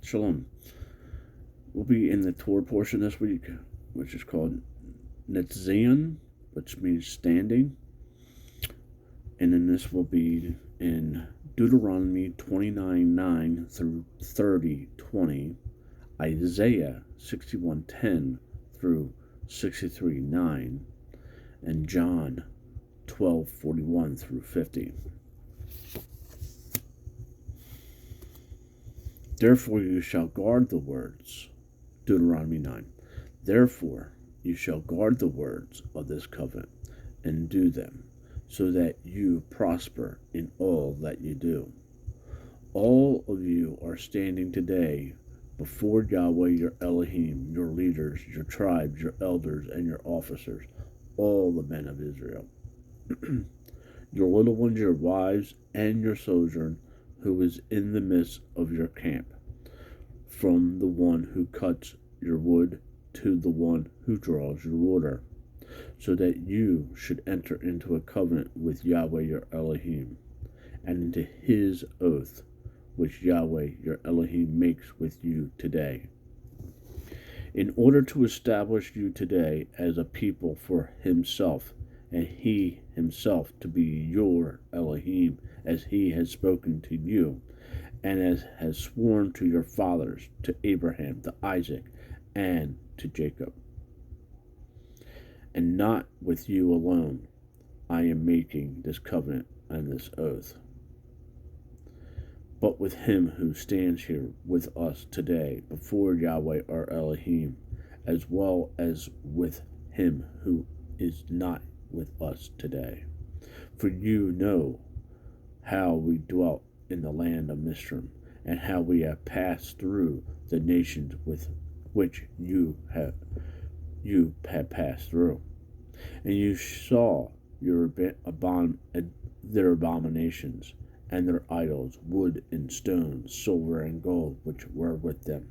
Shalom. We'll be in the Torah portion this week, which is called Nitzavin, which means standing. And then this will be in Deuteronomy 29:9 through 30:20, Isaiah 61:10 through 63:9, and John 12:41 through 50. Therefore you shall guard the words, Deuteronomy 9. Therefore you shall guard the words of this covenant, and do them, so that you prosper in all that you do. All of you are standing today before Yahweh your Elohim, your leaders, your tribes, your elders, and your officers, all the men of Israel. Your little ones, your wives, and your sojourn, who is in the midst of your camp, from the one who cuts your wood to the one who draws your water, so that you should enter into a covenant with Yahweh your Elohim, and into his oath, which Yahweh your Elohim makes with you today, in order to establish you today as a people for himself, and he himself to be your Elohim, as he has spoken to you, and as has sworn to your fathers, to Abraham, to Isaac, and to Jacob. And not with you alone I am making this covenant and this oath, but with him who stands here with us today before Yahweh our Elohim, as well as with him who is not with us today. For you know how we dwelt in the land of Mizraim, and how we have passed through the nations with which you have passed through. And you saw their abominations, and their idols, wood and stone, silver and gold, which were with them.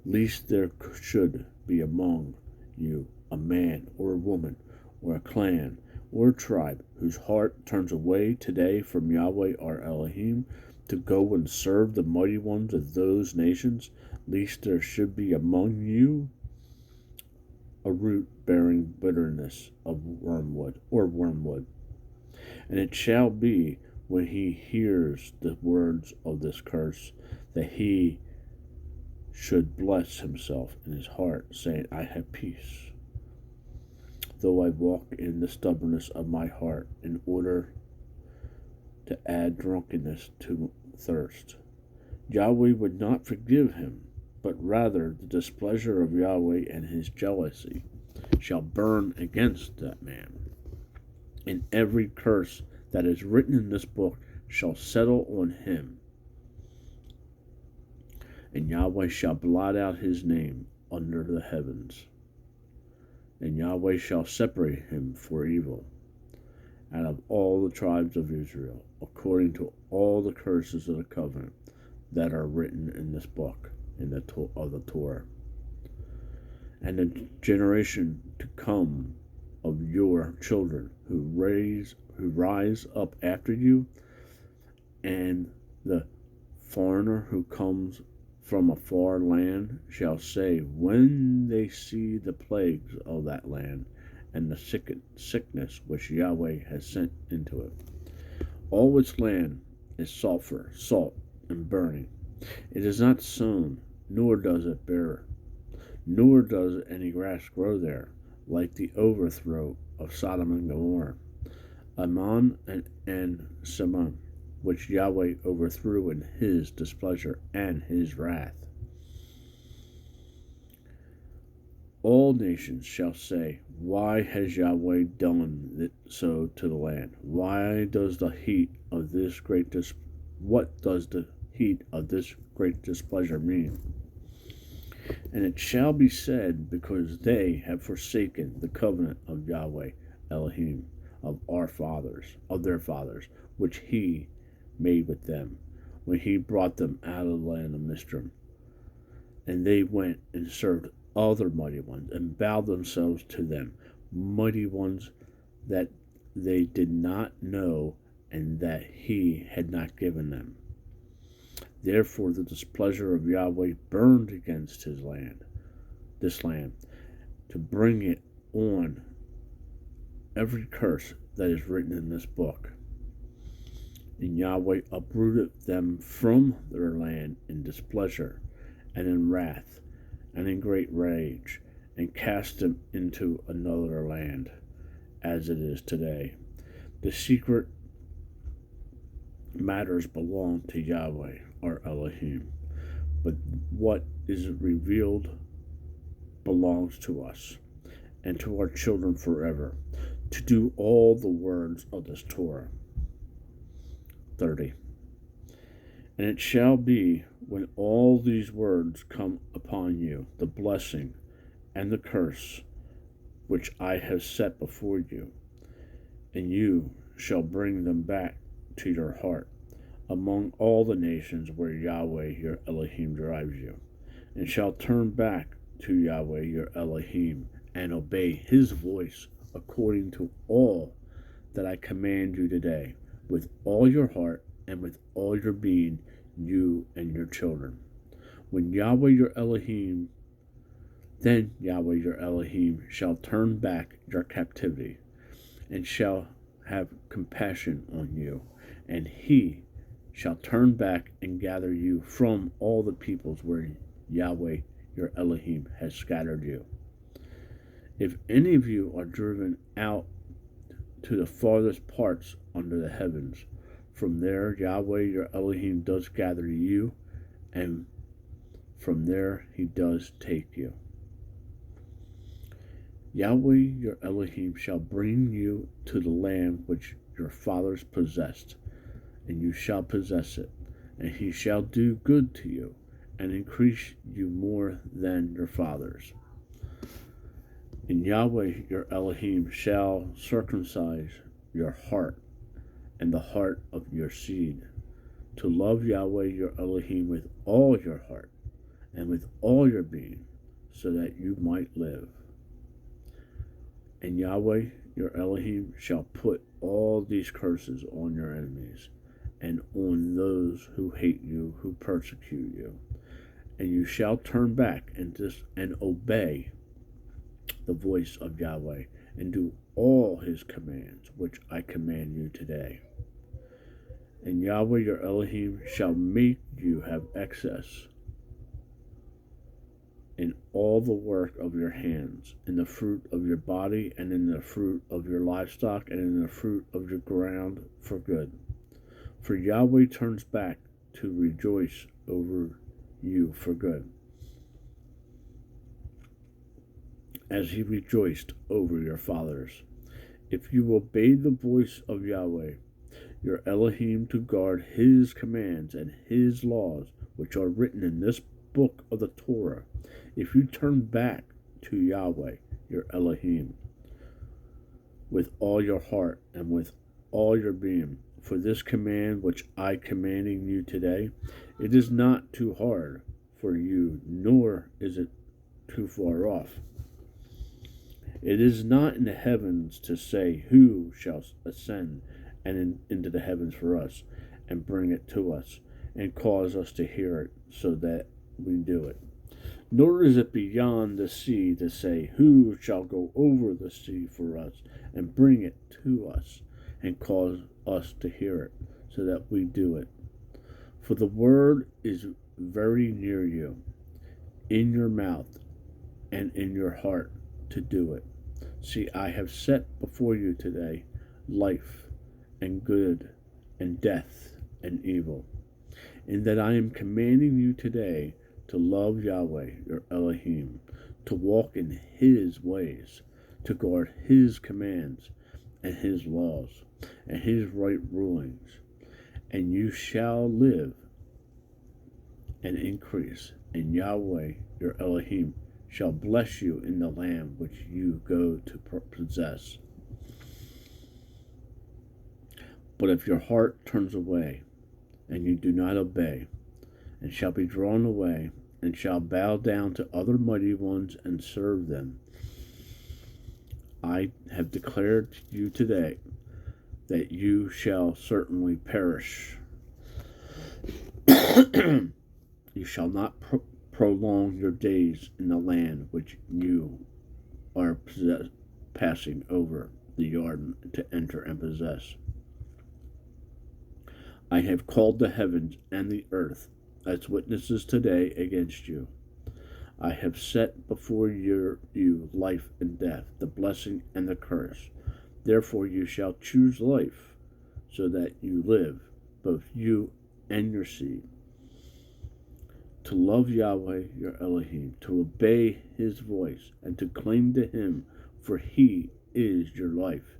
Lest there should be among you a man or a woman, or a clan, or a tribe, whose heart turns away today from Yahweh our Elohim, to go and serve the mighty ones of those nations, lest there should be among you a root bearing bitterness of wormwood. And it shall be, when he hears the words of this curse, that he should bless himself in his heart, saying, I have peace, though I walk in the stubbornness of my heart, in order to add drunkenness to thirst. Yahweh would not forgive him, but rather the displeasure of Yahweh and his jealousy shall burn against that man. And every curse that is written in this book shall settle on him. And Yahweh shall blot out his name under the heavens. And Yahweh shall separate him for evil out of all the tribes of Israel, according to all the curses of the covenant that are written in this book of the Torah. And the generation to come of your children who rise up after you, and the foreigner who comes from a far land shall say, when they see the plagues of that land, and the sickness which Yahweh has sent into it. All its land is sulfur, salt, and burning. It is not sown, nor does it bear, nor does any grass grow there, like the overthrow of Sodom and Gomorrah, Ammon and Simon, which Yahweh overthrew in his displeasure and his wrath. All nations shall say, why has Yahweh done so to the land? Why does the heat of this great what does the heat of this great displeasure mean? And it shall be said, because they have forsaken the covenant of Yahweh Elohim of their fathers, which he made with them, when he brought them out of the land of Mizraim. And they went and served other mighty ones, and bowed themselves to them, mighty ones that they did not know, and that he had not given them. Therefore the displeasure of Yahweh burned against this land, to bring it on every curse that is written in this book. And Yahweh uprooted them from their land in displeasure, and in wrath, and in great rage, and cast them into another land, as it is today. The secret matters belong to Yahweh, our Elohim, but what is revealed belongs to us and to our children forever, to do all the words of this Torah. 30. And it shall be, when all these words come upon you, the blessing and the curse which I have set before you, and you shall bring them back to your heart among all the nations where Yahweh your Elohim drives you, and shall turn back to Yahweh your Elohim, and obey his voice according to all that I command you today, with all your heart and with all your being, you and your children. Then Yahweh your Elohim shall turn back your captivity, and shall have compassion on you, and he shall turn back and gather you from all the peoples where Yahweh your Elohim has scattered you. If any of you are driven out to the farthest parts under the heavens, from there Yahweh your Elohim does gather you, and from there he does take you. Yahweh your Elohim shall bring you to the land which your fathers possessed, and you shall possess it, and he shall do good to you, and increase you more than your fathers. And Yahweh your Elohim shall circumcise your heart and the heart of your seed, to love Yahweh your Elohim with all your heart and with all your being, so that you might live. And Yahweh your Elohim shall put all these curses on your enemies, and on those who hate you, who persecute you. And you shall turn back and obey the voice of Yahweh, and do all his commands, which I command you today. And Yahweh your Elohim shall make you have excess in all the work of your hands, in the fruit of your body, and in the fruit of your livestock, and in the fruit of your ground for good. For Yahweh turns back to rejoice over you for good, as he rejoiced over your fathers. If you obey the voice of Yahweh your Elohim to guard his commands and his laws, which are written in this book of the Torah, if you turn back to Yahweh your Elohim with all your heart and with all your being, for this command which I commanding you today, it is not too hard for you, nor is it too far off. It is not in the heavens to say, who shall ascend into the heavens for us, and bring it to us, and cause us to hear it, so that we do it. Nor is it beyond the sea to say, who shall go over the sea for us, and bring it to us, and cause us to hear it, so that we do it. For the word is very near you, in your mouth and in your heart, to do it. See, I have set before you today life and good, and death and evil, in that I am commanding you today to love Yahweh your Elohim, to walk in his ways, to guard his commands and his laws and his right rulings, and you shall live and increase, and Yahweh your Elohim shall bless you in the land which you go to possess. But if your heart turns away, and you do not obey, and shall be drawn away, and shall bow down to other mighty ones and serve them, I have declared to you today that you shall certainly perish. You shall not prolong your days in the land which you are passing over the Jordan to enter and possess. I have called the heavens and the earth as witnesses today against you. I have set before you life and death, the blessing and the curse. Therefore you shall choose life, so that you live, both you and your seed, to love Yahweh your Elohim, to obey his voice, and to cling to him, for he is your life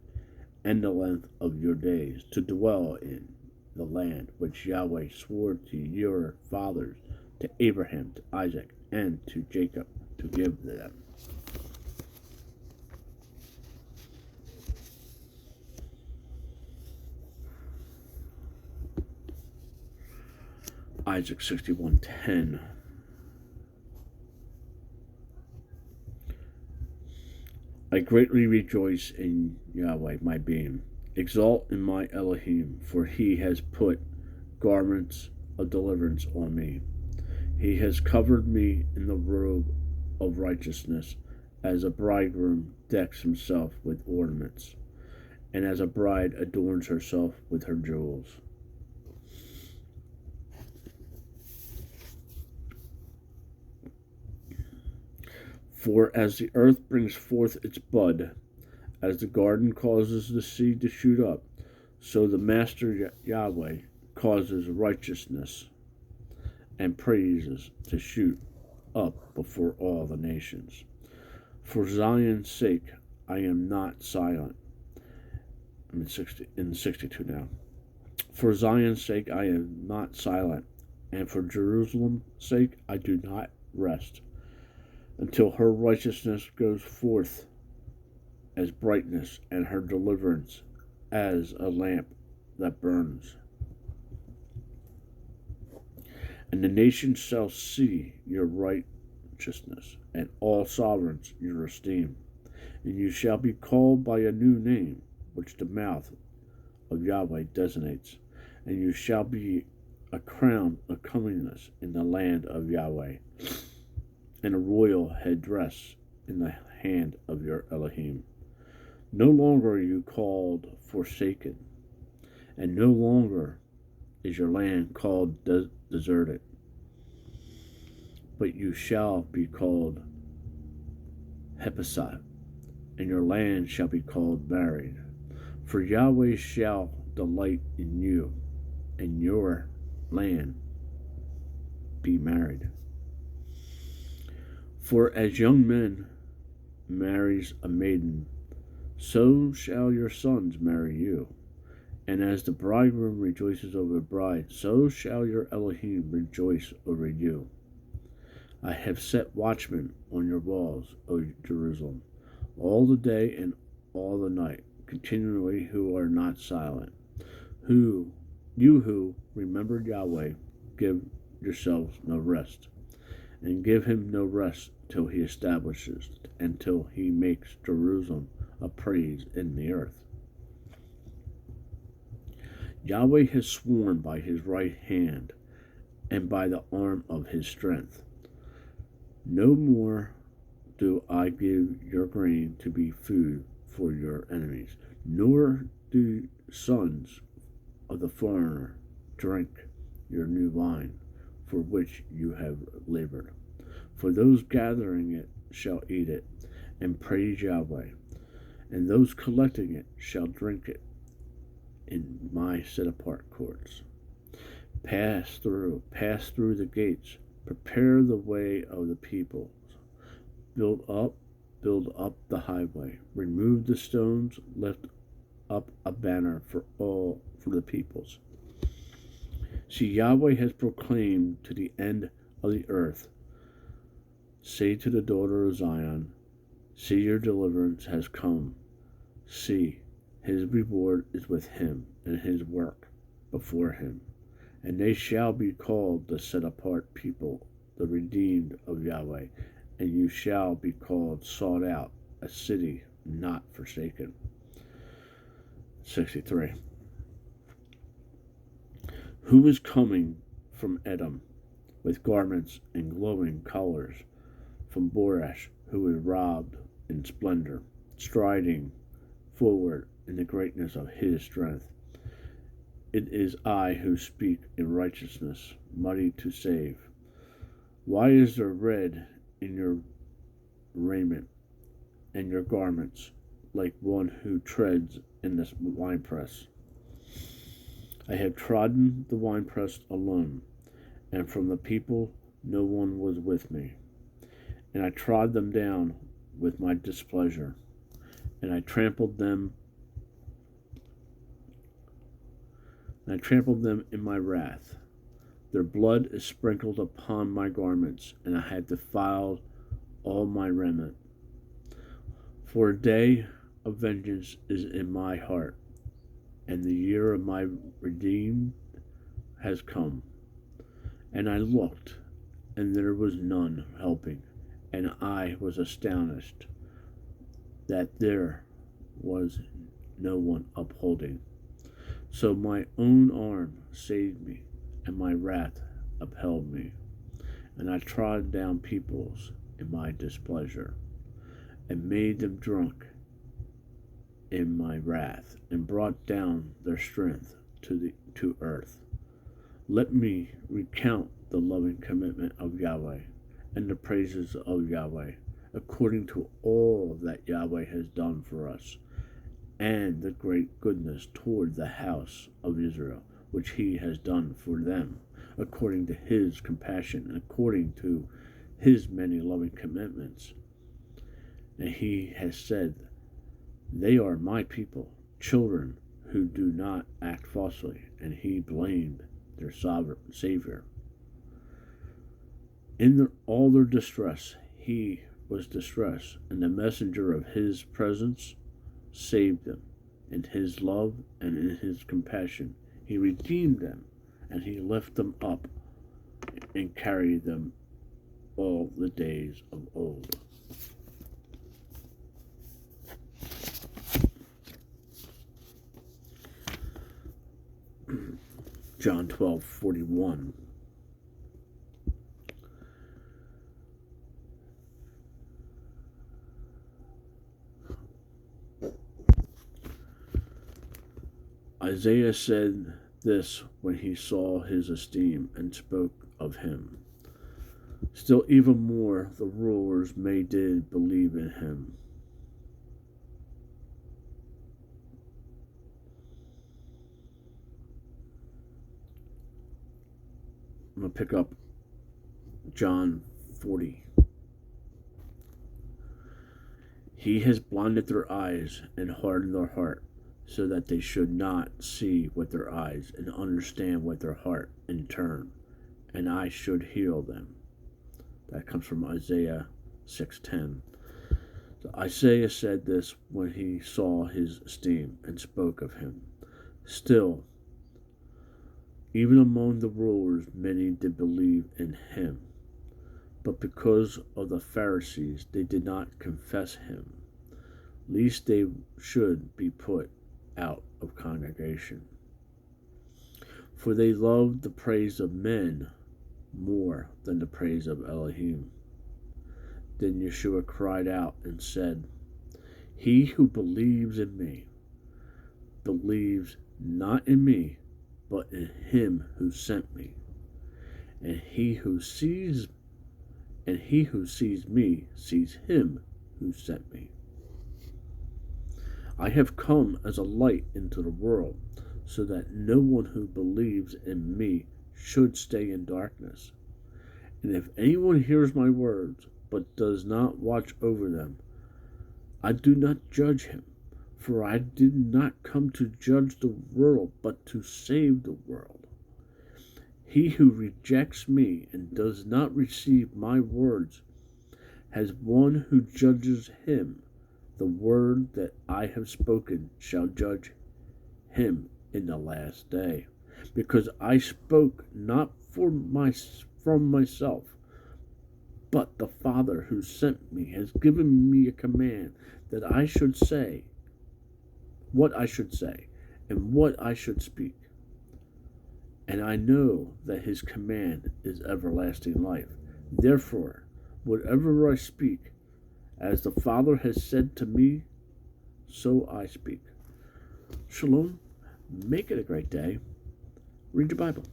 and the length of your days, to dwell in the land which Yahweh swore to your fathers, to Abraham, to Isaac, and to Jacob, to give them. Isaac 61:10. I greatly rejoice in Yahweh my being. Exalt in my Elohim, for he has put garments of deliverance on me. He has covered me in the robe of righteousness, as a bridegroom decks himself with ornaments, and as a bride adorns herself with her jewels. For as the earth brings forth its bud, as the garden causes the seed to shoot up, so the Master Yahweh causes righteousness and praises to shoot up before all the nations. For Zion's sake I am not silent. I'm in 62 now. For Zion's sake I am not silent, and for Jerusalem's sake I do not rest, until her righteousness goes forth as brightness, and her deliverance as a lamp that burns. And the nations shall see your righteousness, and all sovereigns your esteem. And you shall be called by a new name, which the mouth of Yahweh designates. And you shall be a crown of comeliness in the land of Yahweh, and a royal headdress in the hand of your Elohim. No longer are you called forsaken, and no longer is your land called deserted, but you shall be called Hepasah, and your land shall be called married. For Yahweh shall delight in you, and your land be married. For as young men marries a maiden, so shall your sons marry you. And as the bridegroom rejoices over the bride, so shall your Elohim rejoice over you. I have set watchmen on your walls, O Jerusalem, all the day and all the night, continually, who are not silent. You who remembered Yahweh, give yourselves no rest, and give him no rest till he establishes, until he makes Jerusalem a praise in the earth. Yahweh has sworn by his right hand and by the arm of his strength. No more do I give your grain to be food for your enemies, nor do sons of the foreigner drink your new wine, for which you have labored. For those gathering it shall eat it and praise Yahweh, and those collecting it shall drink it in my set-apart courts. Pass through the gates, prepare the way of the peoples, build up the highway, remove the stones, lift up a banner for the peoples. See, Yahweh has proclaimed to the end of the earth. Say to the daughter of Zion, see, your deliverance has come. See, his reward is with him, and his work before him. And they shall be called the set-apart people, the redeemed of Yahweh. And you shall be called sought out, a city not forsaken. 63. Who is coming from Edom, with garments and glowing colors, from Boresh, who was robbed in splendor, striding forward in the greatness of his strength. It is I who speak in righteousness, mighty to save. Why is there red in your raiment, and your garments like one who treads in the winepress? I have trodden the winepress alone, and from the people no one was with me. And I trod them down with my displeasure, and I trampled them in my wrath. Their blood is sprinkled upon my garments, and I have defiled all my remnant. For a day of vengeance is in my heart, and the year of my redeemed has come. And I looked, and there was none helping, and I was astonished that there was no one upholding. So my own arm saved me, and my wrath upheld me. And I trod down peoples in my displeasure, and made them drunk in my wrath, and brought down their strength to earth. Let me recount the loving commitment of Yahweh, and the praises of Yahweh, according to all that Yahweh has done for us, and the great goodness toward the house of Israel, which he has done for them, according to his compassion, and according to his many loving commitments. And he has said, they are my people, children who do not act falsely, and he blamed their sovereign Savior. In all their distress, he was distressed, and the messenger of his presence saved them. In his love and in his compassion, he redeemed them, and he lifted them up and carried them all the days of old. John 12:41. Isaiah said this when he saw his esteem and spoke of him. Still even more the rulers did believe in him. I'm going to pick up John 40. He has blinded their eyes and hardened their heart, so that they should not see with their eyes and understand with their heart and turn, and I should heal them. That comes from Isaiah 6:10. So Isaiah said this when he saw his esteem and spoke of him. Still, even among the rulers, many did believe in him. But because of the Pharisees, they did not confess him, lest they should be put out of congregation. For they loved the praise of men more than the praise of Elohim. Then Yeshua cried out and said, he who believes in me believes not in me, but in him who sent me. And he who sees me sees him who sent me. I have come as a light into the world, so that no one who believes in me should stay in darkness. And if anyone hears my words, but does not watch over them, I do not judge him, for I did not come to judge the world, but to save the world. He who rejects me and does not receive my words has one who judges him. The word that I have spoken shall judge him in the last day, because I spoke not from myself, but the Father who sent me has given me a command that I should say what I should say and what I should speak. and I know that his command is everlasting life. Therefore, whatever I speak, as the Father has said to me, so I speak. Shalom. Make it a great day. Read your Bible.